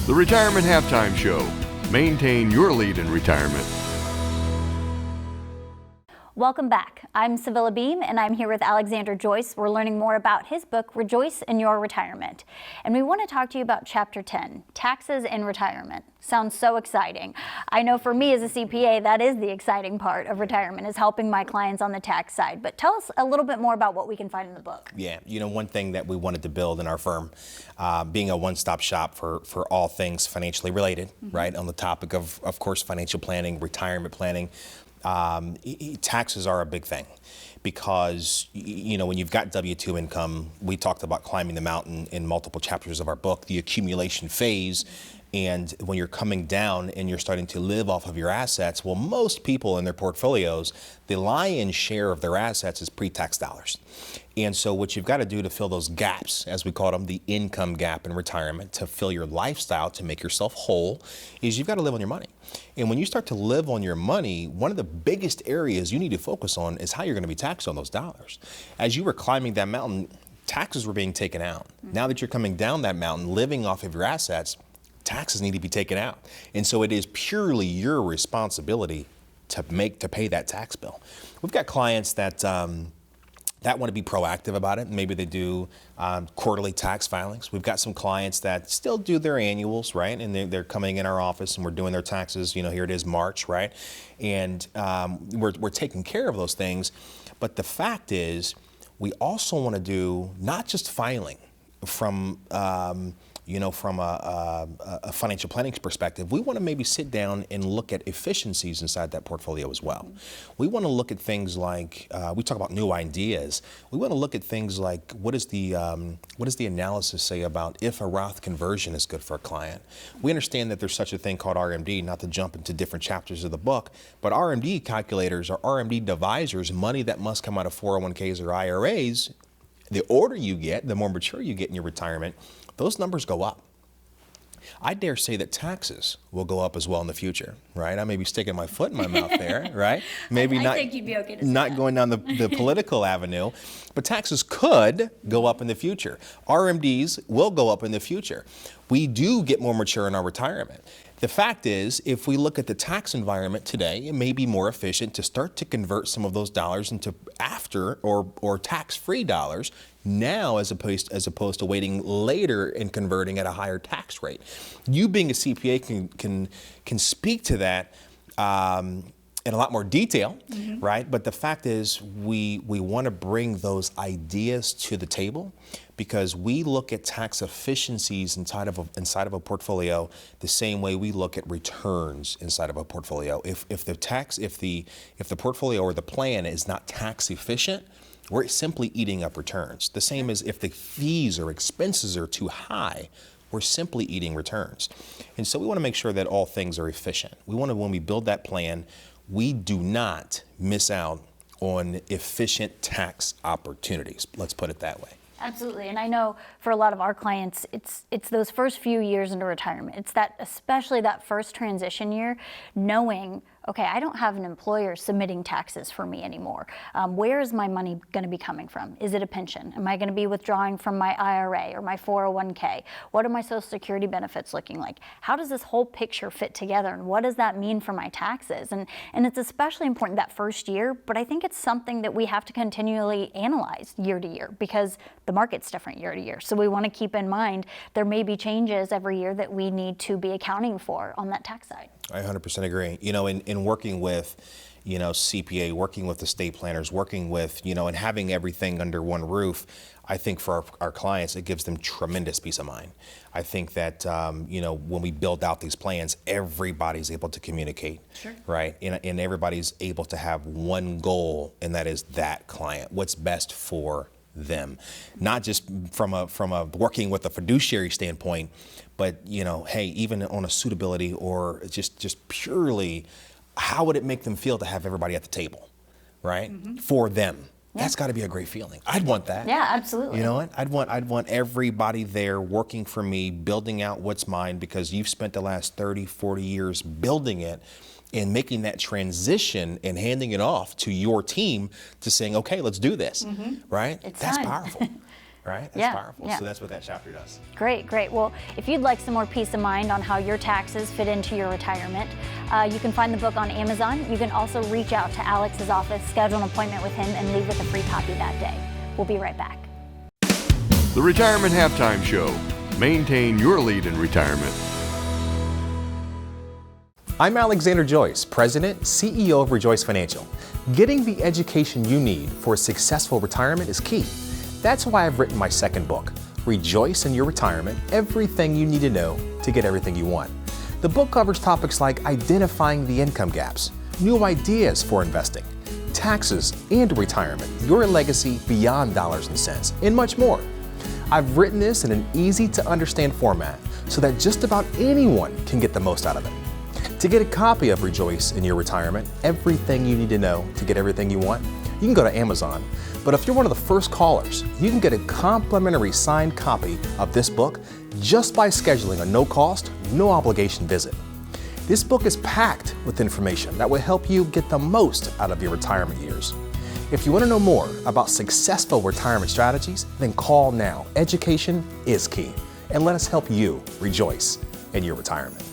The Retirement Halftime Show. Maintain your lead in retirement. Welcome back. I'm Sevilla Beam, and I'm here with Alexander Joyce. We're learning more about his book, ReJoyce in Your Retirement. And we want to talk to you about Chapter 10, Taxes in Retirement. Sounds so exciting. I know for me as a CPA, that is the exciting part of retirement, is helping my clients on the tax side. But tell us a little bit more about what we can find in the book. Yeah, one thing that we wanted to build in our firm, being a one-stop shop for all things financially related, right? On the topic of course, financial planning, retirement planning. Taxes are a big thing because, when you've got W-2 income, we talked about climbing the mountain in multiple chapters of our book, the accumulation phase. And when you're coming down and you're starting to live off of your assets, well, most people in their portfolios, the lion's share of their assets is pre-tax dollars. And so what you've got to do to fill those gaps, as we call them, the income gap in retirement, to fill your lifestyle, to make yourself whole, is you've got to live on your money. And when you start to live on your money, one of the biggest areas you need to focus on is how you're going to be taxed on those dollars. As you were climbing that mountain, taxes were being taken out. Now that you're coming down that mountain, living off of your assets, taxes need to be taken out. And so it is purely your responsibility to pay that tax bill. We've got clients that want to be proactive about it. Maybe they do quarterly tax filings. We've got some clients that still do their annuals, right? And they're coming in our office and we're doing their taxes. Here it is March, right? And we're taking care of those things. But the fact is, we also want to do not just filing from from a financial planning perspective. We want to maybe sit down and look at efficiencies inside that portfolio as well. We want to look at things like, we talk about new ideas. We want to look at things like, what does the analysis say about if a Roth conversion is good for a client? We understand that there's such a thing called RMD, not to jump into different chapters of the book, but RMD calculators or RMD divisors, money that must come out of 401ks or IRAs. The older you get, the more mature you get in your retirement, those numbers go up. I dare say that taxes will go up as well in the future, right? I may be sticking my foot in my mouth there, right? Maybe I not, think you'd be okay to say not that. going down the political avenue, but taxes could go up in the future. RMDs will go up in the future. We do get more mature in our retirement. The fact is, if we look at the tax environment today, it may be more efficient to start to convert some of those dollars into after or tax-free dollars now as opposed to waiting later and converting at a higher tax rate. You being a CPA can speak to that in a lot more detail, right? But the fact is, we want to bring those ideas to the table because we look at tax efficiencies inside of a portfolio the same way we look at returns inside of a portfolio. If the portfolio or the plan is not tax efficient, we're simply eating up returns. The same as if the fees or expenses are too high, we're simply eating returns. And so we want to make sure that all things are efficient. We want to, when we build that plan, we do not miss out on efficient tax opportunities. Let's put it that way. Absolutely, and I know for a lot of our clients, it's those first few years into retirement. It's especially that first transition year, knowing, okay, I don't have an employer submitting taxes for me anymore. Where is my money going to be coming from? Is it a pension? Am I going to be withdrawing from my IRA or my 401k? What are my Social Security benefits looking like? How does this whole picture fit together, and what does that mean for my taxes? And it's especially important that first year, but I think it's something that we have to continually analyze year to year because the market's different year to year. So we want to keep in mind there may be changes every year that we need to be accounting for on that tax side. I 100% agree. In working with, CPA, working with estate planners, working with, and having everything under one roof, I think for our clients, it gives them tremendous peace of mind. I think that, when we build out these plans, everybody's able to communicate, right? And everybody's able to have one goal, and that is that client, what's best for them, not just from a working with a fiduciary standpoint, but hey, even on a suitability or just purely, how would it make them feel to have everybody at the table, right? For them. Yeah. That's got to be a great feeling. I'd want that. Yeah, absolutely. You know what? I'd want everybody there working for me, building out what's mine, because you've spent the last 30, 40 years building it and making that transition and handing it off to your team to saying, okay, let's do this, right? It's That's time. powerful, Right? That's Yeah, powerful. yeah. So that's what that chapter does. Great, great. Well, if you'd like some more peace of mind on how your taxes fit into your retirement, you can find the book on Amazon. You can also reach out to Alex's office, schedule an appointment with him, and leave with a free copy that day. We'll be right back. The Retirement Halftime Show. Maintain your lead in retirement. I'm Alexander Joyce, President, CEO of ReJoyce Financial. Getting the education you need for a successful retirement is key. That's why I've written my second book, ReJoyce in Your Retirement, Everything You Need to Know to Get Everything You Want. The book covers topics like identifying the income gaps, new ideas for investing, taxes and retirement, your legacy beyond dollars and cents, and much more. I've written this in an easy-to-understand format so that just about anyone can get the most out of it. To get a copy of ReJoyce in Your Retirement, Everything You Need to Know to Get Everything You Want, you can go to Amazon. But if you're one of the first callers, you can get a complimentary signed copy of this book just by scheduling a no-cost, no-obligation visit. This book is packed with information that will help you get the most out of your retirement years. If you want to know more about successful retirement strategies, then call now. Education is key. And let us help you rejoice in your retirement.